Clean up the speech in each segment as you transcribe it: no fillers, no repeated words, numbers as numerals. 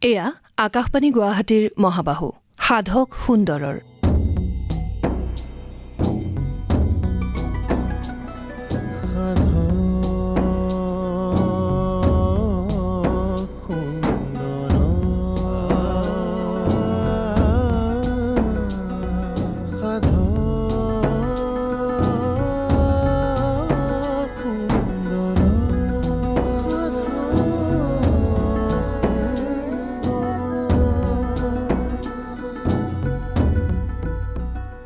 এয়া আকাশবাণী গুৱাহাটীৰ মহাবাহু সাধক সুন্দৰৰ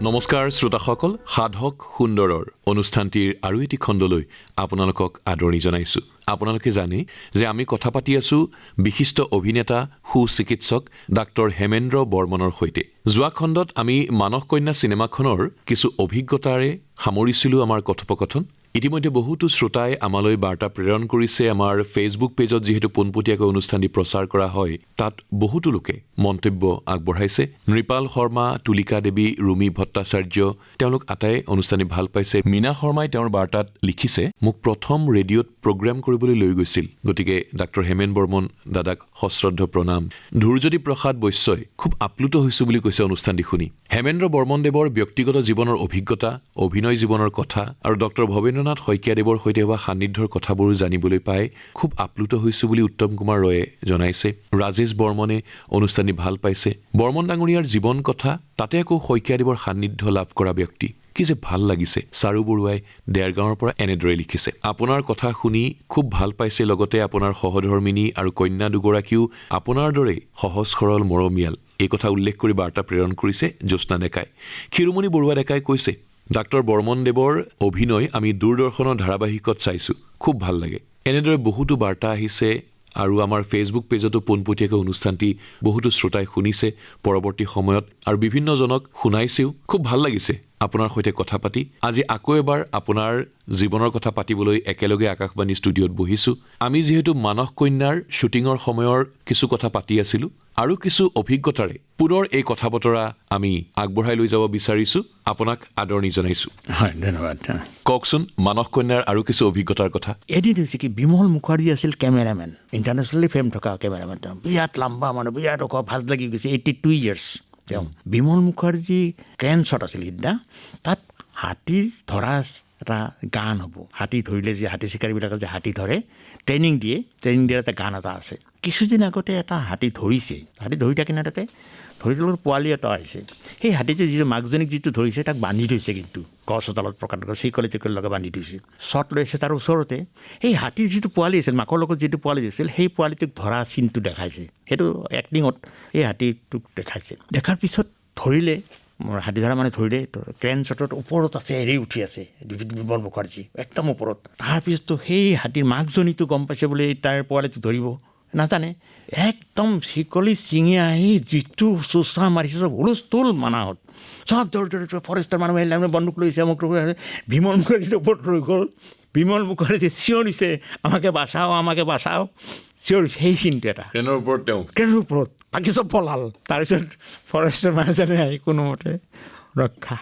নমস্কাৰ শ্ৰোতাসকল, সাধক সুন্দৰৰ অনুষ্ঠানটিৰ আৰু এটি খণ্ডলৈ আপোনালোকক আদৰণি জনাইছোঁ। আপোনালোকে জানে যে আমি কথা পাতি আছোঁ বিশিষ্ট অভিনেতা সুচিকিৎসক ডাক্তৰ হেমেন্দ্ৰ বৰ্মনৰ সৈতে। যোৱা খণ্ডত আমি মানস কন্যা চিনেমাখনৰ কিছু অভিজ্ঞতাৰে সামৰিছিলোঁ আমাৰ কথোপকথন। ইতিমধ্যে বহুতো শ্ৰোতাই আমালৈ বাৰ্তা প্ৰেৰণ কৰিছে। আমাৰ ফেচবুক পেজত যিহেতু পোনপটীয়াকৈ অনুষ্ঠানটি প্ৰচাৰ কৰা হয়, তাত বহুতো লোকে মন্তব্য আগবঢ়াইছে। নৃপাল শৰ্মা, তুলিকা দেৱী, ৰুমি ভট্টাচাৰ্য, তেওঁলোক আটাই অনুষ্ঠানটি ভাল পাইছে। মীনা শৰ্মাই তেওঁৰ বাৰ্তাত লিখিছে, মোক প্ৰথম ৰেডিঅ'ত প্ৰগ্ৰাম কৰিবলৈ লৈ গৈছিল, গতিকে ডাক্তৰ হেমেন বৰ্মন দাদাক সশ্ৰদ্ধ প্ৰণাম। ধ্ৰুৱজ্যোতি প্ৰসাদ বৈশ্যই খুব আপ্লুত হৈছোঁ বুলি কৈছে অনুষ্ঠানটি শুনি। হেমেন্দ্ৰ বৰ্মনদেৱৰ ব্যক্তিগত জীৱনৰ অভিজ্ঞতা, অভিনয় জীৱনৰ কথা আৰু ডক্টৰ ভৱেন্দ্ৰনাথ শইকীয়াদেৱৰ সৈতে হোৱা সান্নিধ্যৰ কথাবোৰো জানিবলৈ পাই খুব আপ্লুত হৈছোঁ বুলি উত্তম কুমাৰ ৰয়ে জনাইছে। ৰাজেশ বৰ্মনে অনুষ্ঠানটি ভাল পাইছে। বৰ্মন ডাঙৰীয়াৰ জীৱন কথা, তাতে আকৌ শইকীয়াদেৱৰ সান্নিধ্য লাভ কৰা ব্যক্তি, কি যে ভাল লাগিছে। চাৰু বৰুৱাই দেৰগাঁৱৰ পৰা এনেদৰে লিখিছে, আপোনাৰ কথা শুনি খুব ভাল পাইছে। লগতে আপোনাৰ সহধৰ্মিনী আৰু কন্যা দুগৰাকীও আপোনাৰ দৰেই সহজ সৰল মৰমীয়াল, এই কথা উল্লেখ কৰি বাৰ্তা প্ৰেৰণ কৰিছে জ্যোৎস্না ডেকাই। ক্ষীৰোমণি বৰুৱা ডেকাই কৈছে, ডাক্তৰ বৰ্মনদেৱৰ অভিনয় আমি দূৰদৰ্শনৰ ধাৰাবাহিকত চাইছোঁ, খুব ভাল লাগে। এনেদৰে বহুতো বাৰ্তা আহিছে আৰু আমাৰ ফেচবুক পেজতো পোনপটীয়াকৈ অনুষ্ঠানটি বহুতো শ্ৰোতাই শুনিছে পৰৱৰ্তী সময়ত আৰু বিভিন্নজনক শুনাইছেও। খুব ভাল লাগিছে আপোনাৰ সৈতে কথা পাতি। আজি আকৌ এবাৰ আপোনাৰ জীৱনৰ কথা পাতিবলৈ একেলগে আকাশবাণী ষ্টুডিঅ'ত বহিছোঁ। আমি যিহেতু মানস কন্যাৰ শ্বুটিঙৰ সময়ৰ কিছু কথা পাতি আছিলোঁ আৰু কিছু অভিজ্ঞতাৰে পুনৰ এই কথা বতৰা আমি আগবঢ়াই লৈ যাব বিচাৰিছোঁ। আপোনাক আদৰণি জনাইছোঁ। হয়, ধন্যবাদ। কওকচোন মানস কন্যাৰ আৰু কিছু অভিজ্ঞতাৰ কথা। এদিন হৈছে কি, বিমল মুখাৰ্জী আছিল কেমেৰামেন, ইণ্টাৰনেশ্যনেলি ফেম থকা কেমেৰামেন। তেওঁ বিৰাট লাম্বা মানুহ, বিৰাট ওখ, ভাল লাগি গৈছে। 82 years তেওঁ। বিমল মুখাৰ্জী ক্ৰেন শ্বট আছিল সিদিনা। তাত হাতীৰ ধৰা এটা গান হ'ব। হাতী ধৰিলে যে হাতী চিকাৰীবিলাকে যে হাতী ধৰে, ট্ৰেইনিং দিয়াৰ এটা গান এটা আছে। কিছুদিন আগতে এটা হাতী ধৰিছে। হাতী ধৰি থাকি না তাতে ধৰি থ'লত পোৱালি এটা আহিছে। সেই হাতীটো যিটো মাকজনীক যিটো ধৰিছে তাক বান্ধি থৈছে, কিন্তু গছ এডালত প্ৰকাণ্ড গছ চিকলি লগে বান্ধি থৈছে। শ্বট লৈছে তাৰ ওচৰতে। সেই হাতীৰ যিটো পোৱালি আছিল, মাকৰ লগত যিটো পোৱালি আছিল, সেই পোৱালিটোক ধৰা চিনটো দেখাইছে। সেইটো এক্টিঙত এই হাতীটোক দেখাইছে। দেখাৰ পিছত ধৰিলে, হাতী ধৰা মানে ধৰিলে। ক্ৰেন শ্বটত ওপৰত আছে, এৰি উঠি আছে বিমল মুখাৰ্জী একদম ওপৰত। তাৰপিছতো সেই হাতীৰ মাকজনীটো গম পাইছে বোলে তাৰ পোৱালিটো ধৰিব, নাজানে। একদম শিকলি ছিঙি আহি যিটো চোচা মাৰিছে, চব হুলস্থুল মানাহত, চব ফৰেষ্টৰ মানুহ আহিলে, বন্দুক লৈছে, মোক বিমল মুখাৰ্জী ওপৰত ৰৈ গ'ল। বিমল মুখাৰ্জী চিঞৰিছে, আমাকে বাচাও, আমাকে বাচাও, চিঞৰিছে। সেই চিনটো এটা ট্ৰেইনৰ ওপৰত বাকী চব পলাল। তাৰপিছত ফৰেষ্টৰ মানুহজনে আহি কোনোমতে ৰক্ষা।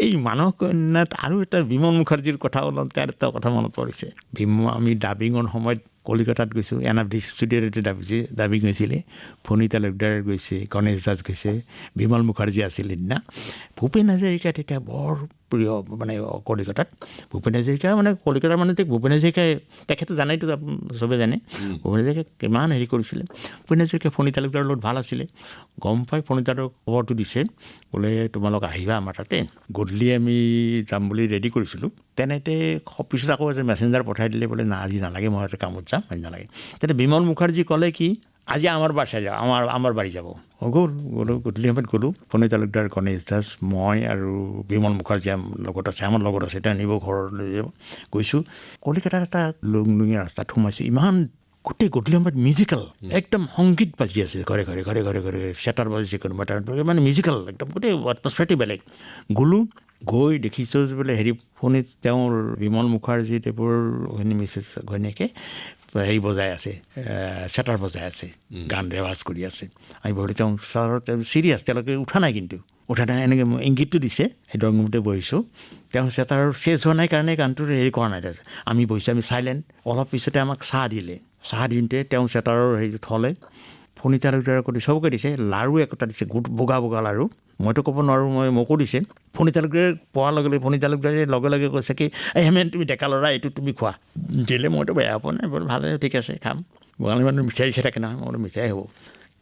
এই মানস কন্যাত আৰু এটা বিমল মুখাৰ্জীৰ কথা ওলাওঁতে আৰু এটা কথা মনত পৰিছে। আমি ডাবিঙৰ সময়ত কলিকতাত গৈছোঁ, NRD ষ্টুডিঅ'ত ডাবিং হৈছিলে। ফণী তালুকদাৰ গৈছে, গণেশ দাস গৈছে, বিমল মুখাৰ্জী আছিল সিদিনা। ভূপেন হাজৰিকা তেতিয়া বৰ প্ৰিয় মানে কলিকতাত। ভূপেন হাজৰিকা মানে কলিকতাৰ মানে ভূপেন হাজৰিকাই, তেখেতো জানাইতো, চবে জানে। ভূপেন হাজৰিকাই কিমান হেৰি কৰিছিলে। ভূপেন হাজৰিকা ফণী তালুকদাৰৰ লগত ভাল আছিলে। গম পাই ফণী তালুকদাৰক খবৰটো দিছে, বোলে তোমালোক আহিবা আমাৰ তাতে। গধূলি আমি যাম বুলি ৰেডি কৰিছিলোঁ। তেনেতে পিছত আকৌ মেছেঞ্জাৰ পঠাই দিলে, বোলে না আজি নালাগে, মই আজি কামত যাম, আজি নালাগে। তেতিয়া বিমল মুখাৰ্জী ক'লে কি, আজি আমাৰ বাসাই যাব, আমাৰ বাৰী যাব। গ'লো গধূলি সময়ত গ'লোঁ। ফণী তালুকদাৰ, গণেশ দাস, মই আৰু বিমল মুখাৰ্জী লগত আছে, আমাৰ লগত আছে। তেওঁ নিব, ঘৰলৈ যাব। গৈছোঁ। কলিকতাৰ এটা লুংলুঙীয়া ৰাস্তাত সোমাইছোঁ। ইমান গোটেই গধূলি সময়ত মিউজিকেল, একদম সংগীত বাজি আছে ঘৰে ঘৰে ঘৰে ঘৰে ঘৰে, চেটাৰ বাজিছে কোনোবা, মানে মিউজিকেল একদম, গোটেই এটমছফিয়াৰটি বেলেগ। গ'লোঁ, গৈ দেখিছোঁ বোলে হেৰি ফণীত তেওঁৰ বিমল মুখাৰ্জী দেৱৰ মিছেছ ঘৈণীয়েকে হেৰি বজাই আছে, চেটাৰ বজাই আছে, গান ৰেৱাজ কৰি আছে। আমি বহি তেওঁ চিৰিয়াছ, তেওঁলোকে উঠা নাই, কিন্তু উঠা নাই, এনেকৈ ইংগিতটো দিছে। সেই ড্ৰয়িং বহিছোঁ। তেওঁ চেটাৰ চেজ হোৱা নাই কাৰণে গানটোৰ হেৰি কৰা নাই। তাৰপিছত আমি বহিছোঁ, আমি চাইলেণ্ট। অলপ পিছতে আমাক চাহ দিলে। চাহ দিওঁতে তেওঁ চেটাৰৰ হেৰিটো থ'লে, ফণী তালুকদাৰৰ কৰি চবকে দিছে, লাৰু একোটা দিছে, বগা বগা লাৰু, মইতো ক'ব নোৱাৰোঁ, মোকো দিছে। ফণী তালুকদাৰে পোৱাৰ লগে লগে ফণী তালুকদাৰে লগে লগে কৈছে কি এই হেমেন তুমি ডেকা ল'ৰা, এইটো তুমি খোৱা। দিলে মইতো বেয়া পোৱা নাই, বৰ ভালে, ঠিক আছে খাম। বঙালী মানুহ মিঠাই দিছে থাকে নহয়, মইতো মিঠাই হ'ব।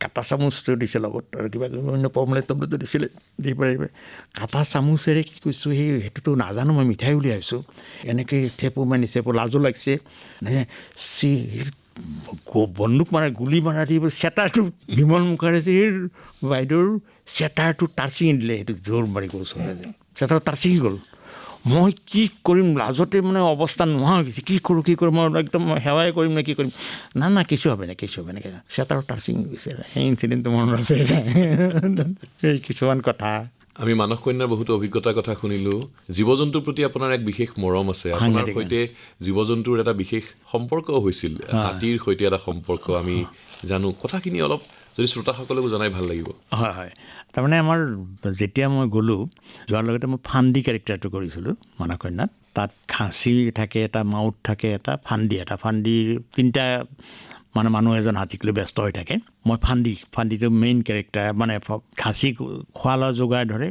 কাটা চামুচটো দিছে লগত, আৰু কিবা কিবি অন্য পমলেট টমলেটো দিছিলে, দি পেলাই কাটা চামুচেৰে কি কৈছোঁ সেইটোতো নাজানো, মই মিঠাই উলিয়াইছোঁ, এনেকৈ থেপো মাৰিছে, লাজো লাগিছে, বন্দুক মাৰা গুলী মাৰা দি চেটাৰটো বিমল মুখাৰ্জীৰ বাইদেউৰ চেটাৰটো তাৰ ছিঙি দিলে, সেইটো জোৰ মাৰি গ'ল, চেটাৰ তাৰ ছিঙি গ'ল। মই কি কৰিম, লাজতে মানে অৱস্থা নোহোৱা হৈ গৈছে, কি কৰোঁ মই একদম সেৱাই কৰিম নে কি কৰিম, না কিছু হবে না চেটাৰ তাৰ ছিঙি গৈছে। সেই ইনচিডেণ্টটো মনত আছে, এই কিছুমান কথা। আমি মানস কন্যাৰ বহুতো অভিজ্ঞতাৰ কথা শুনিলোঁ। জীৱ জন্তুৰ প্ৰতি আপোনাৰ এক বিশেষ মৰম আছে, আপোনাৰ সৈতে জীৱ জন্তুৰ এটা বিশেষ সম্পৰ্ক হৈছিল, হাতীৰ সৈতে এটা সম্পৰ্ক আমি জানো। কথাখিনি অলপ যদি শ্ৰোতাসকলকো জনাই ভাল লাগিব। হয় হয়, তাৰমানে আমাৰ যেতিয়া মই গ'লোঁ, যোৱাৰ লগতে মই ফান্দি কেৰেক্টাৰটো কৰিছিলোঁ মানস কন্যাত। তাত খাচী থাকে এটা, মাউত থাকে এটা, ফান্দিৰ তিনিটা মানে মানুহ এজন হাতীক লৈ ব্যস্ত হৈ থাকে। মই ফান্দিটো মেইন কেৰেক্টাৰ, মানে খাচী খোৱা লোৱা যোগাৰ ধৰে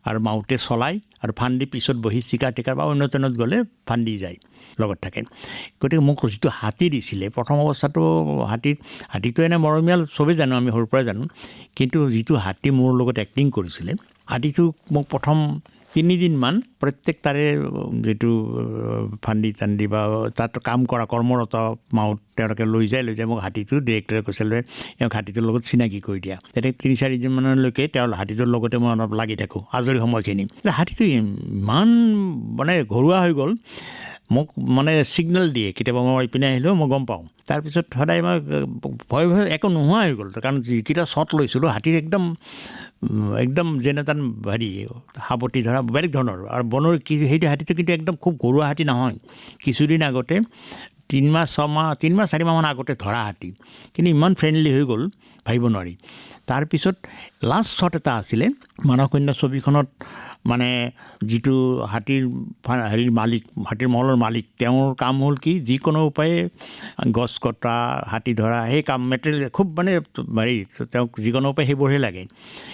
আৰু মাউতে চলাই, আৰু ফান্দি পিছত বহি চিকাৰ টিকাৰ বা অন্য ট্ৰেইনত গ'লে ফান্দি যায় লগত থাকে। গতিকে মোক যিটো হাতী দিছিলে প্ৰথম অৱস্থাটো, হাতীটো এনে মৰমীয়াল চবেই জানো, আমি সৰুৰ পৰাই জানো, কিন্তু যিটো হাতী মোৰ লগত এক্টিং কৰিছিলে, হাতীটোক মোক প্ৰথম 3 দিনমান প্ৰত্যেক তাৰে যিটো ফান্দি চান্দি বা তাত কাম কৰা কৰ্মৰত মাউত তেওঁলোকে লৈ যায় মোক হাতীটো ডিৰেক্টৰে কৈছিলে এওঁক হাতীটোৰ লগত চিনাকি কৰি দিয়া। তেতিয়া 3-4 দিনমানলৈকে তেওঁৰ হাতীটোৰ লগতে মই অলপ লাগি থাকোঁ আজৰি সময়খিনি। হাতীটো ইমান মানে ঘৰুৱা হৈ গ'ল, মোক মানে ছিগনেল দিয়ে, কেতিয়াবা মই ইপিনে আহিলেও মই গম পাওঁ। তাৰপিছত সদায় মই ভয় একো নোহোৱা হৈ গ'ল, কাৰণ যিকেইটা শ্বট লৈছিলোঁ হাতীৰ একদম যেনে তেন হেৰি সাৱটি ধৰা বেলেগ ধৰণৰ, আৰু বনৰ সেইটো হাতীটো কিন্তু একদম খুব ঘৰুৱা হাতী নহয়। কিছুদিন আগতে 3-4 মাহমান আগতে ধৰা হাতী, কিন্তু ইমান ফ্ৰেণ্ডলি হৈ গ'ল ভাবিব নোৱাৰি। তাৰপিছত লাষ্ট শ্বট এটা আছিলে মানস কন্যা ছবিখনত, মানে যিটো হাতীৰ মালিক, হাতীৰ মহলৰ মালিক, তেওঁৰ কাম হ'ল কি যিকোনো উপায়ে গছ কটা, হাতী ধৰা, সেই কাম মেটেৰিয়েল খুব মানে হেৰি, তেওঁক যিকোনো উপায় সেইবোৰহে লাগে।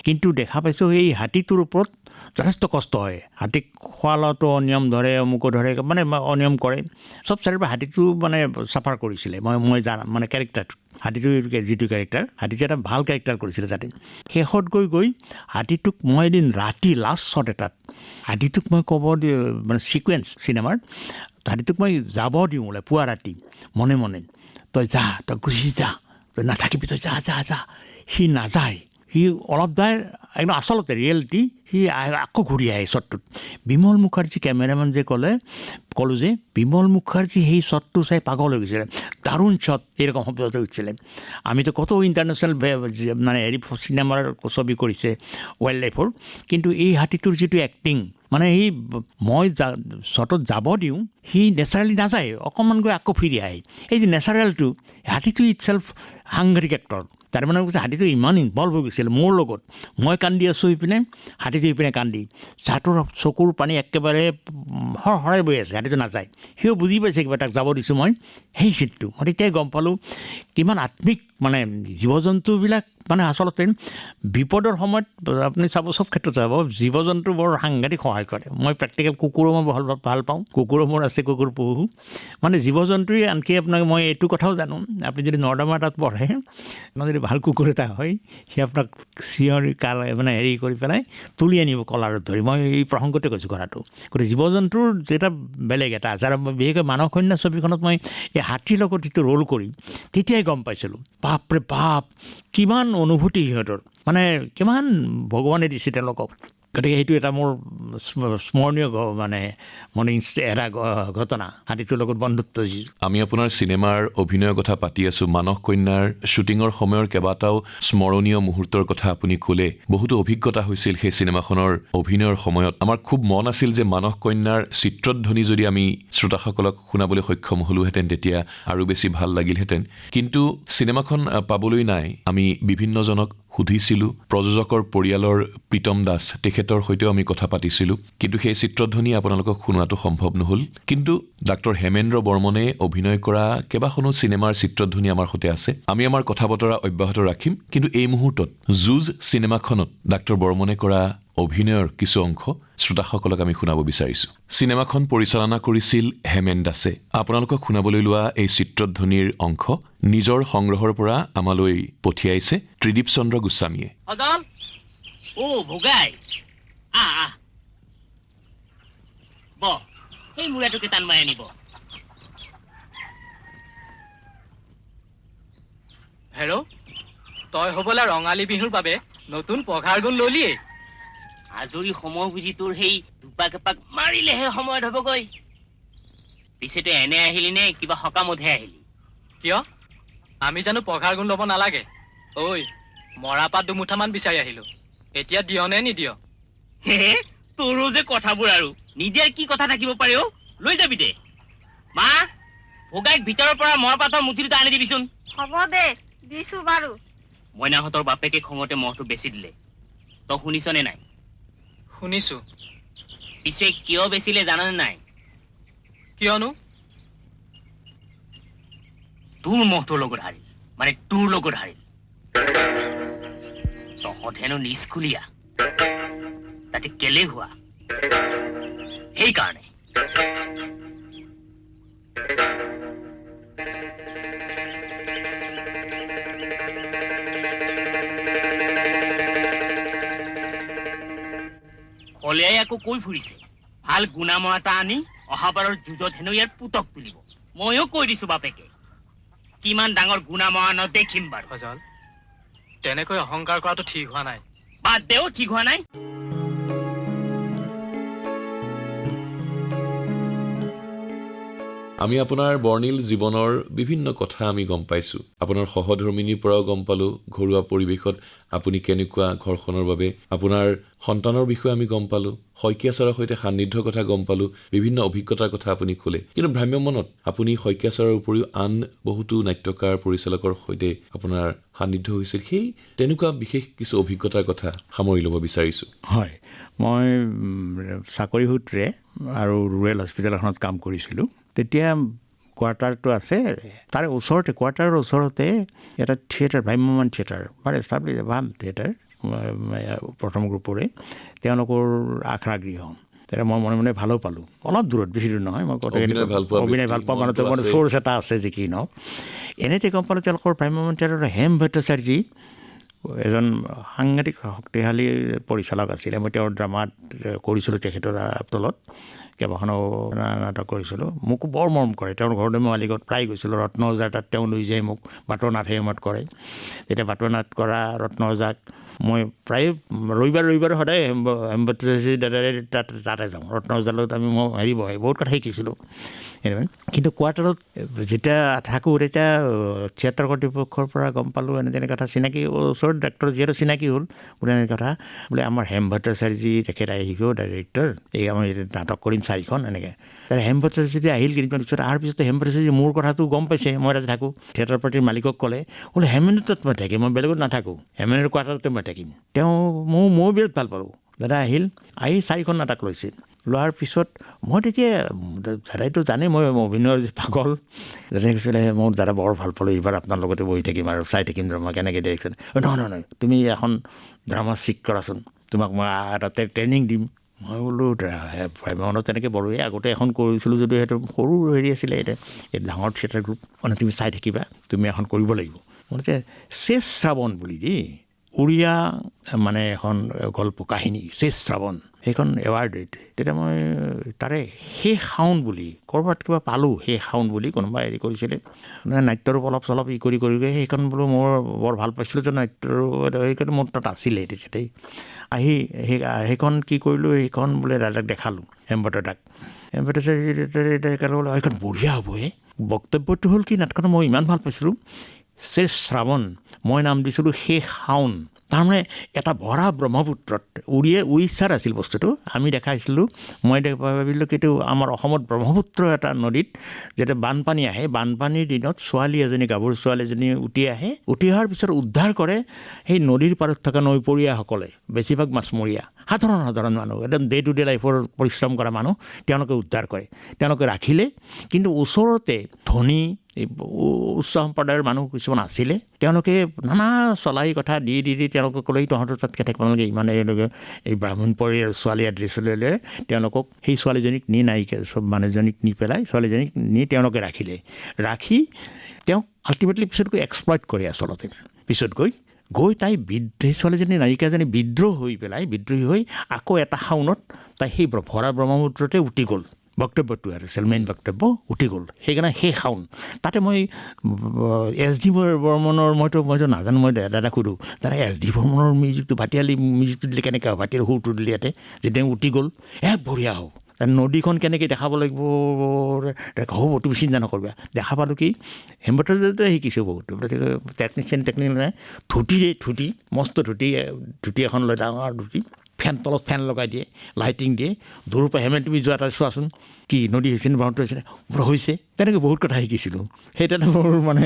কিন্তু দেখা পাইছোঁ এই হাতীটোৰ ওপৰত যথেষ্ট কষ্ট হয়। হাতীক খোৱা লোৱাটো অনিয়ম ধৰে, অমুকো ধৰে, মানে অনিয়ম কৰে, চব চাইডৰ পৰা হাতীটো মানে চাফাৰ কৰিছিলে। মই জানা মানে কেৰেক্টাৰটো, হাতীটো যিটো কেৰেক্টাৰ, হাতীটো এটা ভাল কেৰেক্টাৰ কৰিছিলে যাতে। শেষত গৈ হাতীটোক মই এদিন ৰাতি লাষ্ট শ্বট এটাত হাতীটোক মই ক'ব দিওঁ, মানে ছিকুৱেঞ্চ চিনেমাৰ, হাতীটোক মই যাব দিওঁ বোলে পুৱা ৰাতি মনে মনে, তই যা, তই গুচি যা, তই নাথাকিবি, তই যা। সি নাযায়, সি অলপ যায়, একদম আচলতে ৰিয়েলিটি সি আকৌ ঘূৰি আহে শ্বটটোত। বিমল মুখাৰ্জী কেমেৰামেন যে ক'লোঁ যে বিমল মুখাৰ্জী সেই শ্বটটো চাই পাগল হৈ গৈছিলে, দাৰুণ শ্বট, এৰকম শব্দতে উঠছিলে। আমি তো কত ইণ্টাৰনেশ্যনেল মানে হেৰি চিনেমাৰ ছবি কৰিছে ৱাইল্ড লাইফৰ, কিন্তু এই হাতীটোৰ যিটো এক্টিং, মানে সি মই শ্বটত যাব দিওঁ, সি নেচাৰেলি নাযায়, অকণমান গৈ আকৌ ফিৰি আহে। এই যে নেচাৰেলটো, হাতীটো ইটছেল্ফ সাংঘাতিক এক্টৰ। তাৰমানে কৈছে হাতীটো ইমান ইনভলভ হৈ গৈছিল মোৰ লগত, মই কান্দি আছোঁ ইপিনে, হাতীটো ইপিনে কান্দি, হাতীৰ চকুৰ পানী একেবাৰে হৰাই বৈ আছে, হাতীটো নাযায়। সিও বুজি পাইছে কিবা তাক যাব দিছোঁ মই, সেই চিটটো মই তেতিয়াই গম পালোঁ কিমান আত্মিক, মানে জীৱ জন্তুবিলাক মানে আচলতে বিপদৰ সময়ত আপুনি চাব, চব ক্ষেত্ৰত চাব, জীৱ জন্তু বৰ সাংঘাতিক সহায় কৰে। মই প্ৰেক্টিকেল কুকুৰো মই ভাল পাওঁ, কুকুৰো মোৰ আছে, কুকুৰ পোহোঁ। মানে জীৱ জন্তুৱে আনকি আপোনাক মই এইটো কথাও জানো, আপুনি যদি নৰ্দমা তাত পঢ়ে, যদি ভাল কুকুৰ এটা হয়, সি আপোনাক চিঞৰি মানে হেৰি কৰি পেলাই তুলি আনিব কলাৰত ধৰি। মই এই প্ৰসংগতে কৈছোঁ কথাটো। গতিকে জীৱ জন্তুৰ যেটা বেলেগ এটা আছে। আৰু বিশেষকৈ মানস কন্যা ছবিখনত মই এই হাতীৰ লগত যিটো ৰোল কৰি তেতিয়াই গম পাইছিলোঁ, বাপৰে বাপ কিমান অনুভূতি সিহঁতৰ, মানে কিমান ভগৱানে দিছে তেওঁলোকক। গতিকে সেইটো এটা মোৰ স্মৰণীয় মানে এটা ঘটনা, হাতীটোৰ লগত বন্ধুত্ব। আমি আপোনাৰ চিনেমাৰ অভিনয়ৰ কথা পাতি আছোঁ, মানস কন্যাৰ শ্বুটিঙৰ সময়ৰ কেইবাটাও স্মৰণীয় মুহূৰ্তৰ কথা আপুনি ক'লে। বহুতো অভিজ্ঞতা হৈছিল সেই চিনেমাখনৰ অভিনয়ৰ সময়ত। আমাৰ খুব মন আছিল যে মানস কন্যাৰ চিত্ৰধ্বনি যদি আমি শ্ৰোতাসকলক শুনাবলৈ সক্ষম হ'লোহেঁতেন, তেতিয়া আৰু বেছি ভাল লাগিলহেঁতেন। কিন্তু চিনেমাখন পাবলৈ নাই। আমি বিভিন্নজনক সুধিছিলোঁ প্ৰযোজকৰ পৰিয়ালৰ প্ৰীতম দাস তেখেতৰ সৈতেও আমি কথা পাতিছিলোঁ কিন্তু সেই চিত্ৰধ্বনি আপোনালোকক শুনোৱাটো সম্ভৱ নহ'ল কিন্তু ডাক্তৰ হেমেন্দ্ৰ বৰ্মনে অভিনয় কৰা কেইবাখনো চিনেমাৰ চিত্ৰধ্বনি আমাৰ সৈতে আছে আমি আমাৰ কথা বতৰা অব্যাহত ৰাখিম কিন্তু এই মুহূৰ্তত যুঁজ চিনেমাখনত ডাক্তৰ বৰ্মনে কৰা অভিনয়ৰ কিছু অংশ শ্ৰোতাসকলক আমি শুনাব বিচাৰিছোঁ চিনেমাখন পৰিচালনা কৰিছিল হেমেন দাসে আপোনালোকক শুনাবলৈ লোৱা এই চিত্ৰধ্বনিৰ অংশ নিজৰ সংগ্ৰহৰ পৰা আমালৈ পঠিয়াইছে ত্ৰিদীপ চন্দ্ৰ গোস্বামীয়ে অজল ও ভোগাই ব এই মূৰাটোকে টান মাৰি আনিব হেৰ তই হ'বলা ৰঙালী বিহুৰ বাবে নতুন পঘাৰ গুণ ললিয়ে আজৰি সময় বুজি তোৰ সেই দুপাক এপাক মাৰিলেহে সময়ত হ'বগৈ পিছে তই এনে আহিলি নে কিবা সকামতহে আহিলি কিয় আমি জানো পঘাৰ গুণ ল'ব নালাগে ঐ মৰাপাত দুমুঠামান বিচাৰি আহিলো এতিয়া দিয় নে নিদিয় হে তোৰো যে কথাবোৰ আৰু নিদিয়াৰ কি কথা থাকিব পাৰে অ লৈ যাবি দে মা ভোগাইক ভিতৰৰ পৰা মৰাপাতৰ মুঠি দুটা আনি দিবিচোন হ'ব দে দিছো বাৰু মইনাহঁতৰ বাপেকে খঙতে মহটো বেচি দিলে তই শুনিছনে নাই শুনিছো পিছে কিয় বেচিলে জাননে নাই কিয়নো তোৰ মহটোৰ লগত হাৰিল মানে তোৰ লগত হাৰিল তহঁত হেনো নিষ্কুলীয়া তাতে কেলে হোৱা সেইকাৰণে কলিয়াই আকৌ কৈ ফুৰিছে ভাল গুণামৰ এটা আনি অহাবাৰৰ যুঁজত হেনো ইয়াৰ পুতক তুলিব ময়ো কৈ দিছো বাপেকে কিমান ডাঙৰ গুণামৰ দেখিম বাৰু অজল তেনেকৈ অহংকাৰ কৰাটো ঠিক হোৱা নাই বাদ দেও ঠিক হোৱা নাই আমি আপোনাৰ বৰ্ণিল জীৱনৰ বিভিন্ন কথা আমি গম পাইছোঁ আপোনাৰ সহধৰ্মিনীৰ পৰাও গম পালোঁ ঘৰুৱা পৰিৱেশত আপুনি কেনেকুৱা ঘৰখনৰ বাবে আপোনাৰ সন্তানৰ বিষয়ে আমি গম পালোঁ শইকীয়া ছাৰৰ সৈতে সান্নিধ্যৰ কথা গম পালোঁ বিভিন্ন অভিজ্ঞতাৰ কথা আপুনি ক'লে কিন্তু ভ্ৰাম্যমানত আপুনি শইকীয়া ছাৰৰ উপৰিও আন বহুতো নাট্যকাৰ পৰিচালকৰ সৈতে আপোনাৰ সান্নিধ্য হৈছিল সেই তেনেকুৱা বিশেষ কিছু অভিজ্ঞতাৰ কথা সামৰি ল'ব বিচাৰিছোঁ হয় মই চাকৰি সূত্ৰে আৰু ৰুৰেল হস্পিটেল এখনত কাম কৰিছিলোঁ তেতিয়া কোৱাৰ্টাৰটো আছে তাৰে ওচৰতে কোৱাৰ্টাৰৰ ওচৰতে এটা থিয়েটাৰ ভ্ৰাম্যমান থিয়েটাৰ বৰ এষ্টাব্লিছ ভাল থিয়েটাৰ প্ৰথম গ্ৰুপৰে তেওঁলোকৰ আখৰা গৃহ তেতিয়া মই মনে মনে ভালো পালোঁ অলপ দূৰত বেছি দূৰ নহয় মই অভিনয় ভাল পোৱা মানুহটো মানে চ'ৰ্চ এটা আছে যে কি নহওক এনেতে গম পালোঁ তেওঁলোকৰ ভ্ৰাম্যমান থিয়েটাৰৰ হেম ভট্টাচাৰ্যী এজন সাংঘাতিক শক্তিশালী পৰিচালক আছিলে মই তেওঁৰ ড্ৰামাত কৰিছিলোঁ তেখেতৰ তলত কেইবাখনো নাটক কৰিছিলোঁ মোকো বৰ মৰম কৰে তেওঁৰ ঘৰলৈ মই মালিকত প্ৰায় গৈছিলোঁ ৰত্নজাক তাত তেওঁ লৈ যায় মোক বাটৰ নাট হেমত কৰে তেতিয়া বাটৰ নাট কৰা ৰত্নজাক মই প্ৰায় ৰবিবাৰে সদায় হেমভট্টাচাৰ্যী দাদাৰে তাতে যাওঁ ৰত্নজালত আমি মই বহে বহুত কথা শিকিছিলোঁ কিন্তু কোৱাৰ্টাৰত যেতিয়া থাকোঁ তেতিয়া থিয়েটাৰ কৰ্তৃপক্ষৰ পৰা গম পালোঁ তেনে কথা চিনাকি ওচৰত ডাক্তৰ যিহেতু চিনাকি হ'ল বোলে এনে কথা বোলে আমাৰ হেম ভট্টাচাৰ্যী তেখেত আহিব ডাইৰেক্টৰ এই আমি নাটক কৰিম 4খন এনেকৈ তাৰ হেম ভট্টাচাৰ্যী আহিল কেইদিনমান পিছত আৰু পিছতে হেম ভট্টাচাৰ্যী মোৰ কথাটো গম পাইছে মই তাতে থাকোঁ থিয়েটাৰ পাৰ্টিৰ মালিকক ক'লে বোলে হেমেনৰ তাত মই থাকিম মই বেলেগত নাথাকোঁ হেমেনৰ কোৱাৰ্টাৰতে মই থাকিম তেওঁ ময়ো বিৰাট ভাল পালোঁ দাদা আহিল আহি 4খন নাটক লৈছিল লোৱাৰ পিছত মই তেতিয়া দাদাইতো জানে মই অভিনয়ৰ পাগল দাদাই কৈছিলে মোৰ দাদা বৰ ভাল পালোঁ এইবাৰ আপোনাৰ লগতে বহি থাকিম আৰু চাই থাকিম ড্ৰামা কেনেকৈ ডিৰেকশ্যন নহয় তুমি এখন ড্ৰামা শিক কৰাচোন তোমাক মই এটা ট্ৰেইনিং দিম মই বোলো ভ্ৰাম্যমানত তেনেকৈ বড়োৱে আগতে এখন কৰিছিলোঁ যদিও সেইটো সৰু হেৰি আছিলে এতিয়া এই ডাঙৰ থিয়েটাৰ গ্ৰুপ মানে তুমি চাই থাকিবা তুমি এখন কৰিব লাগিব মই যে শেষ শ্ৰাৱণ বুলি দেই উৰিয়া মানে এখন গল্প কাহিনী শেষ শ্ৰাৱণ সেইখন এৱাৰ্ড তেতিয়া মই তাৰে সেই শাওন বুলি ক'ৰবাত কিবা পালোঁ সেই শাওন বুলি কোনোবা হেৰি কৰিছিলে নাট্যৰ অলপ চলপ কৰি সেইখন বোলো মোৰ বৰ ভাল পাইছিলোঁ যে নাট্যৰ সেইকাৰণে মোৰ তাত আছিলে তেতিয়াই আহি সেইখন কি কৰিলোঁ সেইখন বোলে দাদাক দেখালোঁ হেমভট্টাচাৰ্যীক বোলে সেইখন বঢ়িয়া হ'ব বক্তব্যটো হ'ল কি নাটকখন মই ইমান ভাল পাইছিলোঁ শেষ শ্ৰাৱণ মই নাম দিছিলোঁ শেষ শাওন তাৰমানে এটা ভৰা ব্ৰহ্মপুত্ৰত উৰিষ্যাত আছিল বস্তুটো আমি দেখাইছিলোঁ মই ভাবিলোঁ কিন্তু আমাৰ অসমত ব্ৰহ্মপুত্ৰ এটা নদীত যেতিয়া বানপানী আহে বানপানীৰ দিনত ছোৱালী এজনী গাভৰু ছোৱালী এজনী উঠি আহে উঠি অহাৰ পিছত উদ্ধাৰ কৰে সেই নদীৰ পাৰত থকা নৈপৰীয়াসকলে বেছিভাগ মাছমৰীয়া সাধাৰণ মানুহ একদম ডে টু ডে লাইফৰ পৰিশ্ৰম কৰা মানুহ তেওঁলোকে উদ্ধাৰ কৰে তেওঁলোকে ৰাখিলে কিন্তু ওচৰতে ধনী উচ্চ সম্প্ৰদায়ৰ মানুহ কিছুমান আছিলে তেওঁলোকে নানা চলাই কথা দি তেওঁলোকে ক'লে তহঁতৰ তাত কেনেকৈ আপোনালোকে ইমানে এই ব্ৰাহ্মণ পৰিয়াল ছোৱালী এড্ৰেছ ল'লে তেওঁলোকক সেই ছোৱালীজনীক নি নায়িকা চব মানুহজনীক নি পেলাই ছোৱালীজনীক নি তেওঁলোকে ৰাখি তেওঁক আল্টিমেটলি পিছত গৈ এক্সপ্লইট কৰে আচলতে পিছত গৈ তাই সেই ছোৱালীজনী নায়িকাজনী বিদ্ৰোহী হৈ আকৌ এটা শাওনত তাই সেই ভৰা ব্ৰহ্মপুত্ৰতে উটি গ'ল বক্তব্যটো আছিল মেইন বক্তব্য উঠি গ'ল সেইকাৰণে সেই শাওন তাতে মই এছ.ডি. বৰ্মনৰ মইতো নাজানো মই দাদা সুধোঁ দাদা এছ.ডি. বৰ্মনৰ মিউজিকটো ভাটিয়ালি মিউজিকটো দিলে কেনেকৈ হ'ব ভাটিয়ালি সুৰটো দিলে ইয়াতে যেতিয়া উঠি গ'ল বঢ়িয়া হ'ব নদীখন কেনেকৈ দেখাব লাগিব হ'বতো চিন্তা নকৰিবা দেখা পালোঁ কি হেমভট্টাচাৰ্যতে শিকিছোঁ বহুত টেকনিচিয়ান নাই ধুতি মস্ত ধুতি এখন লৈ ডাঙৰ ধুতি তলত ফেন লগাই দিয়ে লাইটিং দিয়ে দূৰৰ পৰা হেমেন তুমি যোৱা এটা চোৱাচোন কি নদী হৈছে নে ব্ৰহ্মপুত্ৰ হৈছে তেনেকৈ বহুত কথা শিকিছিলোঁ সেইটোতে মোৰ মানে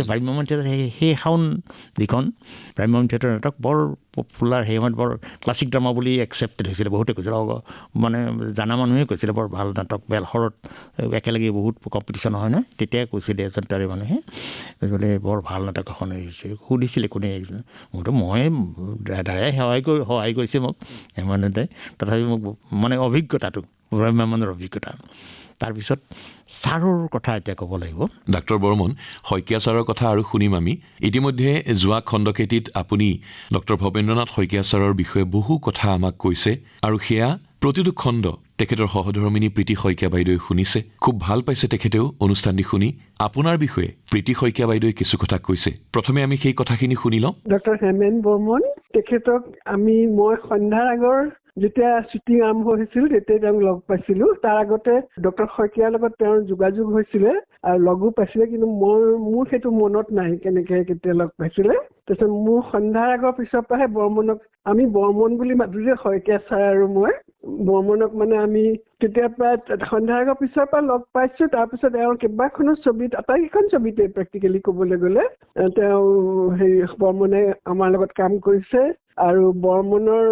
ভ্ৰাম্যমাণ থিয়েটাৰ সেই শাওন যিখন ভ্ৰাম্যমাণ থিয়েটাৰ নাটক বৰ পপুলাৰ সেই সময়ত বৰ ক্লাছিক ড্ৰামা বুলি একচেপ্টেড হৈছিলে বহুতে কৈছিলে মানে জানা মানুহে কৈছিলে বৰ ভাল নাটক বেলশৰত একেলগে বহুত কম্পিটিশ্যন হয় নহয় তেতিয়াই কৈছিলে এজন তাৰে মানুহে বোলে বৰ ভাল নাটক এখন হৈছে সুধিছিলে কোনে মই দাদাই সহায় কৰিছে মোক হেমানতে তথাপি মোক মানে অভিজ্ঞতাটো ভ্ৰাম্যমাণৰ অভিজ্ঞতা তাৰপিছত ছাৰৰ কথা এতিয়া ক'ব লাগিব ডাক্তৰ বৰ্মন শইকীয়া ছাৰৰ কথা আৰু শুনিম আমি ইতিমধ্যে যোৱা খণ্ডকেটিত আপুনি ডক্টৰ ভৱেন্দ্ৰনাথ শইকীয়া ছাৰৰ বিষয়ে বহু কথা আমাক কৈছে আৰু সেয়া প্ৰতিটো খণ্ড তেখেতৰ সহধৰ্মিনী প্ৰীতি শইকীয়া বাইদেৱে শুনিছে খুব ভাল পাইছে তেখেতেও অনুষ্ঠানটি শুনি আপোনাৰ বিষয়ে প্ৰীতি শইকীয়া বাইদেৱে কিছু কথা কৈছে প্ৰথমে আমি সেই কথাখিনি শুনি লওঁ ডক্টৰ হেমেন বৰ্মন তেখেতক মই সন্ধ্যাৰ আগৰ যেতিয়া শ্বুটিং আৰম্ভ হৈছিল তেতিয়া তেওঁক লগ পাইছিলোঁ তাৰ আগতে ডক্টৰ শইকীয়াৰ লগত তেওঁৰ যোগাযোগ হৈছিলে আৰু লগো পাইছিলে কিন্তু মোৰ সেইটো মনত নাই কেনেকৈ কেতিয়া লগ পাইছিলে তাৰপিছত মোৰ সন্ধ্যাৰ আগৰ পিছৰ পৰাহে বৰ্মনক আমি বৰ্মন বুলি মাতো যে শইকীয়া ছাৰ আৰু মই বৰ্মনক মানে আমি তেতিয়া প্ৰায় সন্ধ্যাৰ আগৰ পিছৰ পৰা লগ পাইছোঁ তাৰপিছত তেওঁৰ কেইবাখনো ছবিত আটাইকেইখন ছবিতে প্ৰেক্টিকেলি ক'বলৈ গ'লে তেওঁ বৰ্মনে আমাৰ লগত কাম কৰিছে আৰু বৰ্মনৰ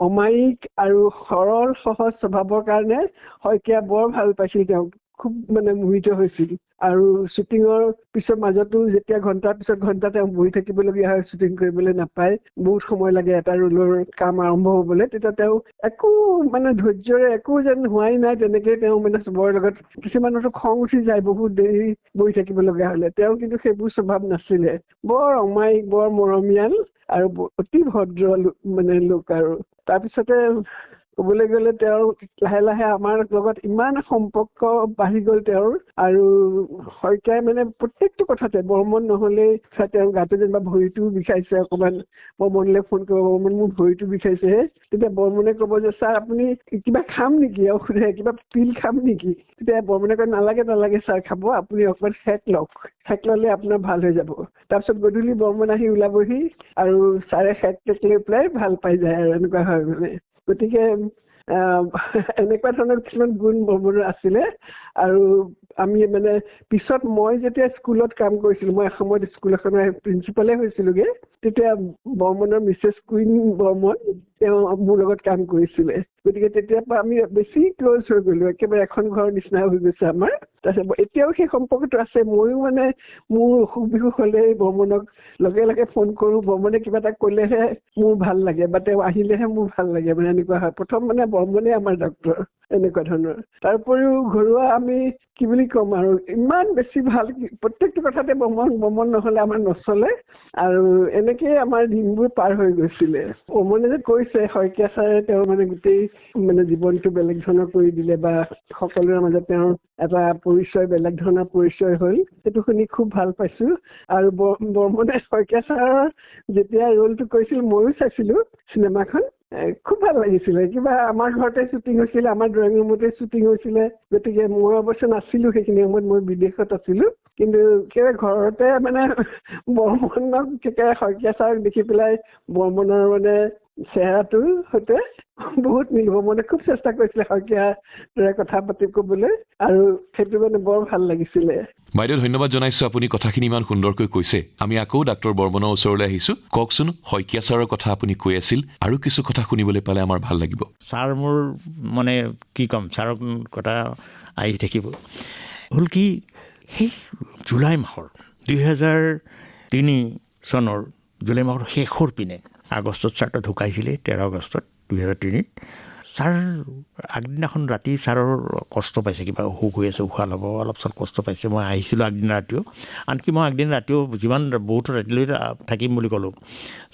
অমায়িক আৰু সৰল সহজ স্বভাৱৰ কাৰণে শইকীয়া বৰ ভাল পাইছিল তেওঁক খুব মানে মোহিত হৈছিল আৰু শ্বুটিঙৰ পিছৰ মাজতো যেতিয়া ঘণ্টাৰ পিছত ঘণ্টা তেওঁ বহি থাকিবলগীয়া হয় শ্বুটিং কৰিবলৈ নাপায় বহুত সময় লাগে এটা ৰোলৰ কাম আৰম্ভ হ'বলৈ তেতিয়া তেওঁ একো মানে ধৈৰ্যৰে একো যেন হোৱাই নাই তেনেকৈ তেওঁ মানে চবৰে লগত কিছুমানতো খং উঠি যায় বহুত দেৰি বহি থাকিবলগীয়া হ'লে তেওঁ কিন্তু সেইবোৰ স্বভাৱ নাছিলে বৰ অমায়িক বৰ মৰমীয়াল আৰু অতি ভদ্ৰ মানে লোক আৰু তাৰপিছতে ক'বলৈ গ'লে তেওঁৰ লাহে লাহে আমাৰ লগত ইমান সম্পৰ্ক বাঢ়ি গ'ল তেওঁৰ আৰু শইকীয়াই মানে প্ৰত্যেকটো কথাতে বৰ্মন নহ'লেই তেওঁৰ গাটো যেনিবা ভৰিটোও বিষাইছে অকণমান বৰ্মনলৈ ফোন কৰিব বৰ্মন মোৰ ভৰিটো বিষাইছেহে তেতিয়া বৰ্মনে ক'ব যে ছাৰ আপুনি কিবা খাম নেকি আৰু সোধে কিবা পিল খাম নেকি তেতিয়া বৰ্মনে কয় নালাগে ছাৰ খাব আপুনি অকণমান সেক ল'লে আপোনাৰ ভাল হৈ যাব তাৰপিছত গধূলি বৰ্মন আহি ওলাবহি আৰু ছাৰে সেক লৈ পেলাই ভাল পাই যায় আৰু এনেকুৱা হয় মানে গতিকে এনেকুৱা ধৰণৰ কিছুমান গুণ বৰ্মনৰ আছিলে আৰু আমি মানে পিছত মই যেতিয়া স্কুলত কাম কৰিছিলোঁ মই এসময়ত স্কুল এখনৰ প্ৰিন্সিপালে হৈছিলোঁগৈ তেতিয়া বৰ্মনৰ মিছেছ কুইন বৰ্মন তেওঁ মোৰ লগত কাম কৰিছিলে গতিকে তেতিয়াৰ পৰা আমি বেছি ক্ল'জ হৈ গ'লোঁ একেবাৰে এখন ঘৰৰ নিচিনা হৈ গৈছে আমাৰ তাৰপিছত এতিয়াও সেই সম্পৰ্কটো আছে ময়ো মানে মোৰ অসুখ বিসুখ হ'লে বৰ্মনক লগে লগে ফোন কৰোঁ বৰ্মনে কিবা এটা ক'লেহে মোৰ ভাল লাগে বা তেওঁ আহিলেহে মোৰ ভাল লাগে মানে এনেকুৱা হয় প্ৰথম মানে বৰ্মনে আমাৰ ডক্তৰ এনেকুৱা ধৰণৰ তাৰোপৰিও ঘৰুৱা আমি কি বুলি ক'ম আৰু ইমান বেছি ভাল প্ৰত্যেকটো কথাতে বৰ্মন নহ'লে আমাৰ নচলে আৰু এনেকৈয়ে আমাৰ দিনবোৰ পাৰ হৈ গৈছিলে বৰ্মনে যে কৈছে শইকীয়া ছাৰে তেওঁৰ মানে গোটেই মানে জীৱনটো বেলেগ ধৰণৰ কৰি দিলে বা সকলোৰে মাজত তেওঁৰ এটা পৰিচয় বেলেগ ধৰণৰ পৰিচয় হ'ল সেইটো শুনি খুব ভাল পাইছোঁ আৰু বৰ্মনে শইকীয়া ছাৰৰ যেতিয়া ৰোলটো কৰিছিল ময়ো চাইছিলোঁ চিনেমাখন খুব ভাল লাগিছিলে কিবা আমাৰ ঘৰতে শ্বুটিং হৈছিলে আমাৰ ড্ৰয়িং ৰুমতে শ্বুটিং হৈছিলে গতিকে মই অৱশ্যে নাছিলোঁ সেইখিনি সময়ত মই বিদেশত আছিলোঁ কিন্তু কিবা ঘৰতে মানে বৰ্মনক শইকীয়া ছাৰক দেখি পেলাই বৰ্মনৰ মানে চেহেৰাটোৰ সৈতে বহুত মিলিব মানে খুব চেষ্টা কৰিছিলে শইকীয়াৰ দৰে কথা পাতি ক'বলৈ আৰু সেইটো মানে বৰ ভাল লাগিছিলে। বাইদেউ ধন্যবাদ জনাইছোঁ আপুনি কথাখিনি ইমান সুন্দৰকৈ কৈছে। আমি আকৌ ডাক্তৰ বৰ্মনৰ ওচৰলৈ আহিছোঁ। কওকচোন শইকীয়া ছাৰৰ কথা আপুনি কৈ আছিল আৰু কিছু কথা শুনিবলৈ পালে আমাৰ ভাল লাগিব। ছাৰ মোৰ মানে কি ক'ম ছাৰক কথা আহি থাকিব হ'ল কি সেই জুলাই মাহৰ 2003 চনৰ জুলাই মাহৰ শেষৰ পিনে আগষ্টত ছাৰটো ঢুকাইছিলে 13 আগষ্টত 2003 ছাৰ আগদিনাখন ৰাতি ছাৰৰ কষ্ট পাইছে কিবা অসুখ হৈ আছে উশাহ ল'ব অলপ চলপ কষ্ট পাইছে মই আহিছিলোঁ আগদিন ৰাতিও আনকি মই আগদিন ৰাতিও যিমান বহুত ৰাতিলৈ থাকিম বুলি ক'লোঁ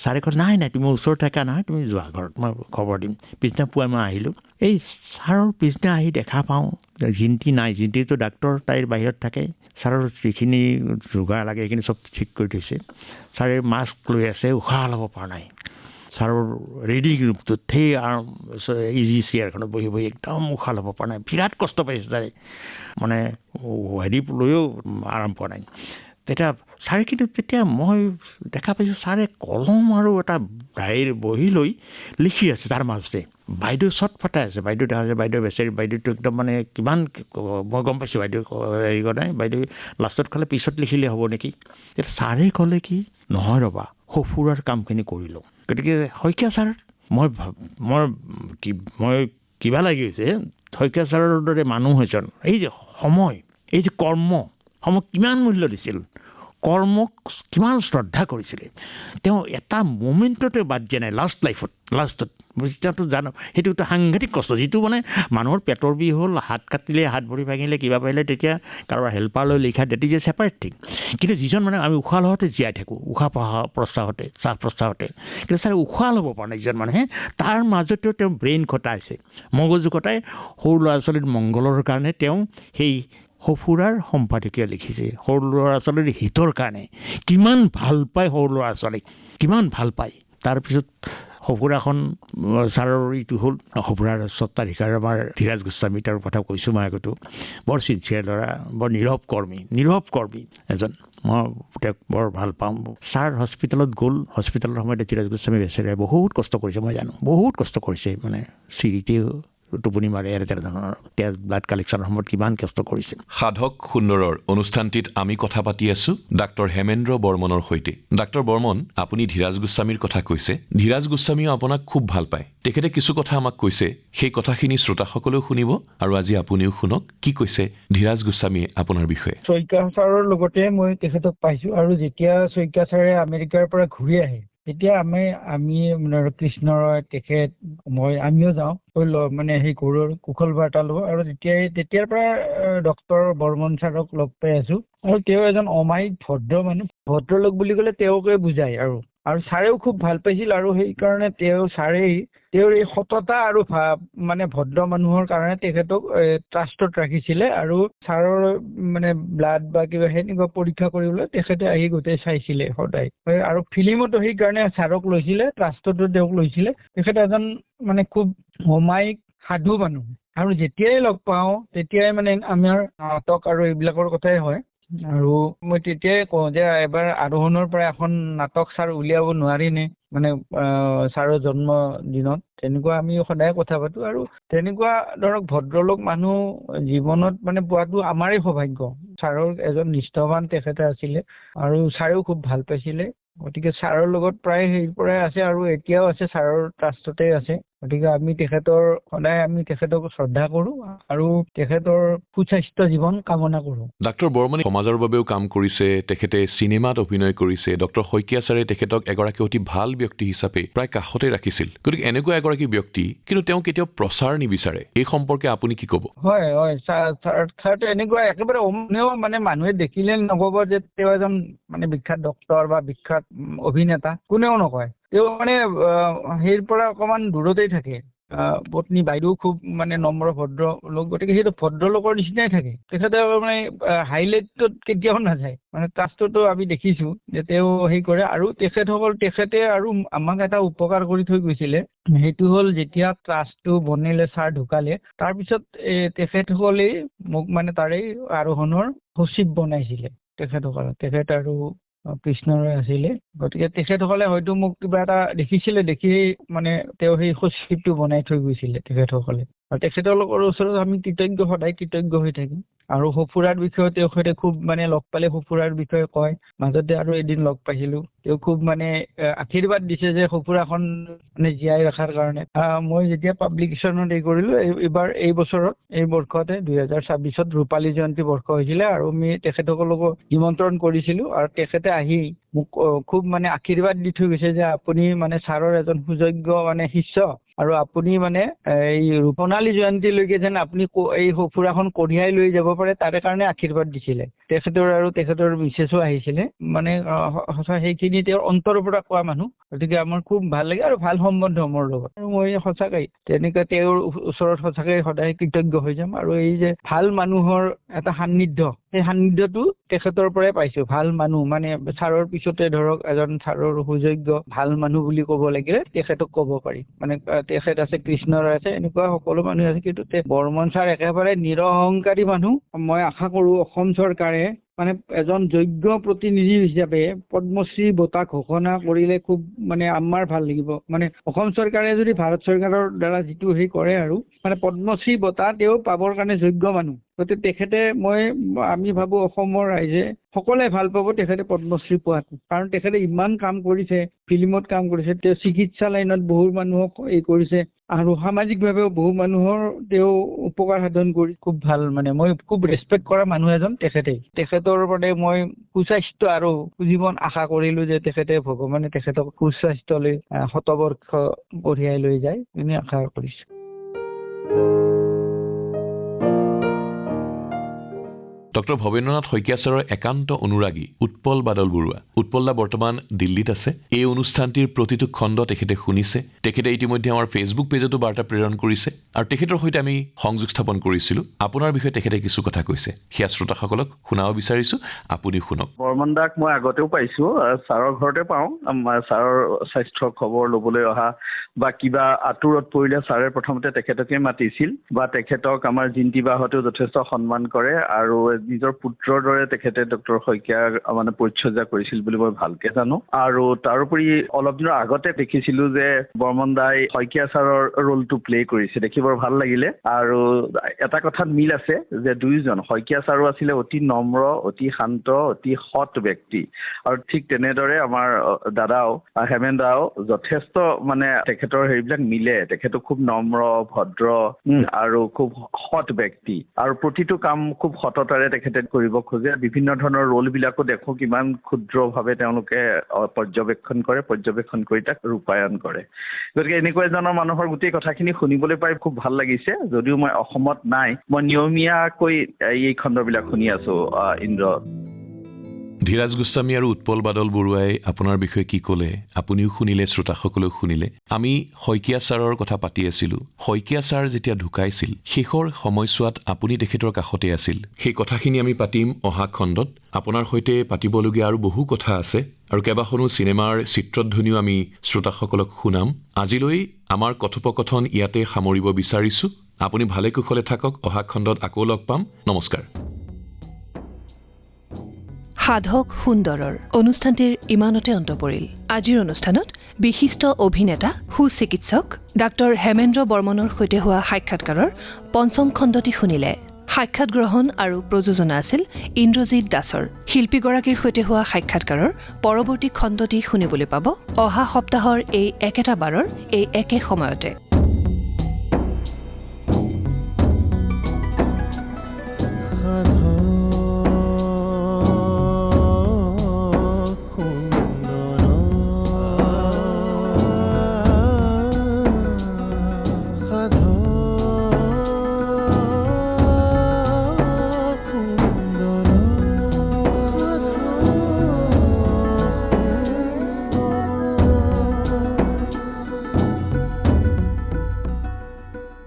ছাৰে ক'লে নাই নাই তুমি ওচৰত থাকা নহয় তুমি যোৱা ঘৰত মই খবৰ দিম পিছদিনা পুৱাই মই আহিলোঁ এই ছাৰৰ পিছদিনা আহি দেখা পাওঁ জিন্তি নাই জিন্তিটো ডাক্তৰ তাইৰ বাহিৰত থাকে ছাৰৰ যিখিনি যোগাৰ লাগে সেইখিনি চব ঠিক কৰি থৈছে ছাৰে মাস্ক লৈ আছে উশাহ ল'ব পৰা নাই ছাৰৰ ৰেডি গ্ৰুপটোত সেই ইজি চেয়াৰখনত বহি বহি একদম উশাহ ল'ব পৰা নাই বিৰাট কষ্ট পাইছে ছাৰে মানে হেৰি লৈও আৰাম পোৱা নাই তেতিয়া ছাৰে কিন্তু তেতিয়া মই দেখা পাইছোঁ ছাৰে কলম আৰু এটা ডায়েৰী বহি লৈ লিখি আছে তাৰ মাজতে বাইদেউ চট ফটাই আছে বাইদেউ দেখা আছে বাইদেউ বেচেৰি বাইদেউটো একদম মানে কিমান মই গম পাইছোঁ বাইদেউ হেৰি কৰা নাই বাইদেউ লাষ্টত ক'লে পিছত লিখিলে হ'ব নেকি তেতিয়া ছাৰে ক'লে কি নহয় ৰ'বা সফুৰাৰ কামখিনি কৰিলোঁ গতিকে শইকীয়া ছাৰ মই কিবা লাগি গৈছে শইকীয়া ছাৰৰ দৰে মানুহ এজন এই যে সময় এই যে সময় কিমান মূল্য দিছিল কৰ্মক কিমান শ্ৰদ্ধা কৰিছিলে তেওঁ এটা মমেণ্টতে বাদ দিয়া নাই লাষ্টত তেওঁতো জানো সেইটো এটা সাংঘাতিক কষ্ট যিটো মানে মানুহৰ পেটৰ বিষ হ'ল হাত কাটিলে হাত ভৰি ভাঙিলে কিবা পাৰিলে তেতিয়া কাৰোবাৰ হেল্পাৰ লৈ লিখা date is a separate thing কিন্তু যিজন মানে আমি উশাহ লওঁতে জীয়াই থাকোঁ উশাহ প্ৰশ্বাসতে শ্বাস প্ৰশ্বাসতে কিন্তু ছাৰ উশাহ ল'ব পৰা নাই যিজন মানুহে তাৰ মাজতেও তেওঁ ব্ৰেইন খটাইছে মগজু খটাই সৰু ল'ৰা ছোৱালীৰ মংগলৰ কাৰণে তেওঁ সেই সফুৰাৰ সম্পাদকীয় লিখিছে সৰু ল'ৰা ছোৱালীৰ হিতৰ কাৰণে কিমান ভাল পায় সৰু ল'ৰা ছোৱালীক কিমান ভাল পায় তাৰপিছত সফুৰাখন ছাৰৰ ইটো হ'ল সফুৰাৰ স্বত্বাধিকাৰ আমাৰ ধীৰাজ গোস্বামী তাৰ কথা কৈছোঁ মই আগতো বৰ চিনচিয়াৰ ল'ৰা বৰ নীৰৱ কৰ্মী এজন মই তেওঁক বৰ ভাল পাওঁ ছাৰ হস্পিটেলত গ'ল হস্পিটেলৰ সময়তে ধীৰাজ গোস্বামী বেচেৰাই বহুত কষ্ট কৰিছে মই জানো বহুত কষ্ট কৰিছে মানে চিৰিতেও টোপনি মাৰে তেনেধৰণৰ তেজ ব্লাড কালেকশ্যনৰ সময়ত কিমান কষ্ট কৰিছে সাধক সুন্দৰৰ অনুষ্ঠানটিত আমি কথা পাতি আছোঁ ডাক্তৰ হেমেন্দ্ৰ বৰ্মনৰ সৈতে ডাক্তৰ বৰ্মন আপুনি ধীৰাজ গোস্বামীৰ কথা কৈছে ধীৰাজ গোস্বামীও আপোনাক খুব ভাল পায় তেখেতে কিছু কথা আমাক কৈছে সেই কথাখিনি শ্ৰোতাসকলেও শুনিব আৰু আজি আপুনিও শুনক কি কৈছে ধীৰাজ গোস্বামীয়ে আপোনাৰ বিষয়ে শইকীয়া ছাৰৰ লগতে মই তেখেতক পাইছোঁ আৰু যেতিয়া শইকীয়া ছাৰে আমেৰিকাৰ পৰা ঘূৰি আহে তেতিয়া আমি কৃষ্ণ ৰয় তেখেত আমিও যাওঁ মানে সেই ঘৰৰ কুশল বাৰ্তা লওঁ আৰু তেতিয়াৰ পৰা ডক্তৰ বৰ্মন ছাৰক লগ পাই আছোঁ আৰু তেওঁ এজন অমায়িক ভদ্ৰলোক বুলি ক'লে তেওঁকে বুজায় আৰু ছাৰেও খুব ভাল পাইছিল আৰু সেইকাৰণে তেওঁৰ এই সততা আৰু মানে ভদ্ৰ মানুহৰ কাৰণে তেখেতক ট্ৰাষ্টত ৰাখিছিলে আৰু ছাৰৰ মানে ব্লাড বা কিবা সেনেকুৱা পৰীক্ষা কৰিবলৈ তেখেতে আহি গোটেই চাইছিলে সদায় আৰু ফিল্মতো সেইকাৰণে ছাৰক লৈছিলে ট্ৰাষ্টতো তেওঁক লৈছিলে তেখেত এজন মানে খুব অমায়িক সাধু মানুহ আৰু যেতিয়াই লগ পাওঁ তেতিয়াই মানে আমাৰ নাটক আৰু এইবিলাকৰ কথাই হয় আৰু মই তেতিয়াই কওঁ যে এবাৰ আৰোহণৰ পৰা এখন নাটক ছাৰ উলিয়াব নোৱাৰিনে মানে ছাৰৰ জন্মদিনত তেনেকুৱা আমি সদায় কথা পাতোঁ আৰু তেনেকুৱা ধৰক ভদ্ৰলোক মানুহ জীৱনত মানে পোৱাটো আমাৰেই সৌভাগ্য ছাৰৰ এজন নিষ্ঠাৱান তেখেতে আছিলে আৰু ছাৰেও খুব ভাল পাইছিলে গতিকে ছাৰৰ লগত প্ৰায় হেৰিৰ পৰাই আছে আৰু এতিয়াও আছে ছাৰৰ ট্ৰাষ্টতে আছে গতিকে আমি তেখেতক শ্ৰদ্ধা কৰোঁ আৰু তেখেতৰ সুস্বাস্থ্য জীৱন কামনা কৰোঁ ডাক্তৰ বৰ্মনে সমাজৰ বাবেও কাম কৰিছে তেখেতে চিনেমাত অভিনয় কৰিছে ডক্তৰ শইকীয়া ছাৰে তেখেতক এগৰাকী অতি ভাল ব্যক্তি হিচাপে প্ৰায় কাষতে ৰাখিছিল গতিকে এনেকুৱা এগৰাকী ব্যক্তি কিন্তু তেওঁ কেতিয়াও প্ৰচাৰ নিবিচাৰে এই সম্পৰ্কে আপুনি কি ক'ব হয় ছাৰটো এনেকুৱা একেবাৰে মানে মানুহে দেখিলে নক'ব যে তেওঁ এজন মানে বিখ্যাত ডক্তৰ বা বিখ্যাত অভিনেতা কোনেও নকয় তেওঁ মানে সেইৰ পৰা অকণমান দূৰতেই থাকে পত্নী বাইদেউ খুব মানে নম্ৰ ভদ্ৰ লোক, গতিকে সেইটো ভদ্ৰলোকৰ নিচিনাই থাকে। তেখেতে মানে হাইলাইটত কেতিয়াও নাযায়, মানে ট্ৰাষ্টতো আমি দেখিছোঁ যে তেওঁ হেৰি কৰে। আৰু তেখেতে আৰু আমাক এটা উপকাৰ কৰি থৈ গৈছিলে, সেইটো হ'ল যেতিয়া ট্ৰাষ্টটো বনিলে, ছাৰ ঢুকালে, তাৰপিছত তেখেতসকলেই মোক মানে তাৰে আৰোহণৰ সচিব বনাইছিলে তেখেতসকলে। তেখেত আৰু কৃষ্ণৰে আছিলে, গতিকে তেখেতসকলে হয়তো মোক কিবা এটা দেখিছিলে, দেখি মানে তেওঁ সেই সচিবটো বনাই থৈ গৈছিলে তেখেতসকলে। আৰু তেখেতলোকৰ ওচৰত আমি সদায় কৃতজ্ঞ হৈ থাকিম। আৰু সফুৰাৰ বিষয়ে তেখেতে খুব মানে লগ পালে সফুৰাৰ বিষয়ে কয়। মাজতে আৰু এদিন লগ পাইছিলোঁ, তেওঁ খুব মানে আশীৰ্বাদ দিছে যে সফুৰাখন মানে জীয়াই ৰখাৰ কাৰণে। মই যেতিয়া পাব্লিকেশ্যনত কৰিলোঁ, এই বৰ্ষতে 2026 ৰূপালী জয়ন্তী বৰ্ষ হৈছিলে, আৰু আমি তেখেতসকলকো নিমন্ত্ৰণ কৰিছিলোঁ। আৰু তেখেতে আহি মোক খুব মানে আশীৰ্বাদ দি থৈ গৈছে যে আপুনি মানে ছাৰৰ এজন সুযোগ্য মানে শিষ্য, আৰু আপুনি মানে এই সোণালী জয়ন্তীলৈকে যেন আপুনি এই সফুৰাখন কঢ়িয়াই লৈ যাব পাৰে, তাৰে কাৰণে আশীৰ্বাদ দিছিলে। তেখেতৰ মিছেছো আহিছিলে, মানে সঁচা সেইখিনি তেওঁৰ অন্তৰৰ পৰা কোৱা মানুহ। গতিকে আমাৰ খুব ভাল লাগে আৰু ভাল সম্বন্ধ মোৰ লগত। আৰু মই সঁচাকৈ তেনেকৈ তেওঁৰ ওচৰত সঁচাকৈ সদায় কৃতজ্ঞ হৈ যাম। আৰু এই যে ভাল মানুহৰ এটা সান্নিধ্য, সেই সান্নিধ্যটো তেখেতৰ পৰাই পাইছোঁ। ভাল মানুহ মানে ছাৰৰ পিছতে ধৰক এজন ছাৰৰ সুযোগ্য ভাল মানুহ বুলি ক'ব লাগিলে তেখেতক ক'ব পাৰি। মানে তেখেত আছে, কৃষ্ণৰ আছে, এনেকুৱা সকলো মানুহ আছে। কিন্তু বৰ্মন ছাৰ একেবাৰে নিৰহংকাৰী মানুহ। মই আশা কৰোঁ অসম চৰকাৰে মানে এজন যোগ্য প্ৰতিনিধি হিচাপে পদ্মশ্ৰী বঁটা ঘোষণা কৰিলে খুব মানে আমাৰ ভাল লাগিব। মানে অসম চৰকাৰে যদি ভাৰত চৰকাৰৰ দ্বাৰা যিটো হেৰি কৰে আৰু মানে পদ্মশ্ৰী বঁটা তেওঁ পাবৰ কাৰণে যোগ্য মানুহ। গতিকে আমি ভাবোঁ অসমৰ ৰাইজে সকলোৱে ভাল পাব তেখেতে পদ্মশ্ৰী পোৱাটো, কাৰণ তেখেতে ইমান কাম কৰিছে, ফিল্মত কাম কৰিছে, তেওঁ চিকিৎসা লাইনত বহু মানুহক কৰিছে, আৰু সামাজিকভাৱেও বহু মানুহৰ তেওঁ উপকাৰ সাধন কৰি খুব ভাল। মানে মই খুব ৰেচপেক্ট কৰা মানুহ এজন তেখেতৰ বাবে মই সুস্বাস্থ্য আৰু জীৱন আশা কৰিলোঁ যে ভগৱানে তেখেতক সুস্বাস্থ্যলৈ শতবৰ্ষ কঢ়িয়াই লৈ যায়, এনে আশা কৰিছোঁ। ডক্টৰ ভৱেন্দ্ৰনাথ শইকীয়া ছাৰৰ একান্ত অনুৰাগী উৎপল বাদল বৰুৱা। উৎপলদা বৰ্তমান দিল্লীত আছে। এই অনুষ্ঠানটিৰ প্ৰতিটো খণ্ড তেখেতে শুনিছে। তেখেতে ইতিমধ্যে আমাৰ ফেচবুক পেজতো বাৰ্তা প্ৰেৰণ কৰিছে, আৰু তেখেতৰ সৈতে আমি সংযোগ স্থাপন কৰিছিলোঁ। আপোনাৰ বিষয়ে তেখেতে কিছু কথা কৈছে, সেয়া শ্ৰোতাসকলক শুনাব বিচাৰিছোঁ, আপুনি শুনক। বৰ্মন দাক মই আগতেও পাইছোঁ, ছাৰৰ ঘৰতে পাওঁ। ছাৰৰ স্বাস্থ্য খবৰ ল'বলৈ অহা বা কিবা আঁতৰত পৰিলে ছাৰে প্ৰথমতে তেখেতকে মাতিছিল, বা তেখেতক আমাৰ জিন্তি বাহঁতেও যথেষ্ট সন্মান কৰে, আৰু নিজৰ পুত্ৰৰ দৰে তেখেতে ডক্টৰ শইকীয়াক মানে পৰিচৰ্যা কৰিছিল বুলি মই ভালকে জানো। আৰু তাৰোপৰি অলপ দিনৰ আগতে দেখিছিলোঁ যে বৰ্মন দাই শইকীয়া ছাৰৰ ৰোলটো প্লে কৰিছে, দেখি বৰ ভাল লাগিলে। আৰু এটা কথাত মিল আছে যে দুয়োজন, শইকীয়া ছাৰো আছিলে অতি নম্ৰ, অতি শান্ত, অতি সৎ ব্যক্তি, আৰু ঠিক তেনেদৰে আমাৰ দাদাও হেমেন দাও যথেষ্ট মানে তেখেতৰ হেৰিবিলাক মিলে। তেখেতো খুব নম্ৰ, ভদ্ৰ আৰু খুব সৎ ব্যক্তি, আৰু প্ৰতিটো কাম খুব সততাৰে তেখেতে কৰিব খোজে। বিভিন্ন ধৰণৰ ৰোলবিলাকো দেখোঁ কিমান ক্ষুদ্ৰভাৱে তেওঁলোকে পৰ্যবেক্ষণ কৰি তাক ৰূপায়ণ কৰে। গতিকে এনেকুৱা এজনৰ মানুহৰ গোটেই কথাখিনি শুনিবলৈ পাই খুব ভাল লাগিছে। যদিও মই অসমত নাই, মই নিয়মীয়াকৈ এই খণ্ডবিলাক শুনি আছোঁ। ইন্দ্ৰ ধীৰাজ গোস্বামী আৰু উৎপল বাদল বৰুৱাই আপোনাৰ বিষয়ে কি ক'লে আপুনিও শুনিলে, শ্ৰোতাসকলেও শুনিলে। আমি শইকীয়া ছাৰৰ কথা পাতি আছিলোঁ। শইকীয়া ছাৰ যেতিয়া ঢুকাইছিল, শেষৰ সময়ছোৱাত আপুনি তেখেতৰ কাষতে আছিল। সেই কথাখিনি আমি পাতিম অহা খণ্ডত। আপোনাৰ সৈতে পাতিবলগীয়া আৰু বহু কথা আছে, আৰু কেইবাখনো চিনেমাৰ চিত্ৰধ্বনিও আমি শ্ৰোতাসকলক শুনাম। আজিলৈ আমাৰ কথোপকথন ইয়াতে সামৰিব বিচাৰিছোঁ। আপুনি ভালে কুশলে থাকক। অহা খণ্ডত আকৌ লগ পাম। নমস্কাৰ। সাধক সুন্দৰৰ অনুষ্ঠানটিৰ ইমানতে অন্ত পৰিল। আজিৰ অনুষ্ঠানত বিশিষ্ট অভিনেতা সুচিকিৎসক ডাক্তৰ হেমেন্দ্ৰ বৰ্মনৰ সৈতে হোৱা সাক্ষাৎকাৰৰ পঞ্চম খণ্ডটি শুনিলে। সাক্ষাৎ গ্ৰহণ আৰু প্ৰযোজনা আছিল ইন্দ্ৰজিৎ দাসৰ। শিল্পীগৰাকীৰ সৈতে হোৱা সাক্ষাৎকাৰৰ পৰৱৰ্তী খণ্ডটি শুনিবলৈ পাব অহা সপ্তাহৰ এই একেটা বাৰৰ এই একে সময়তে।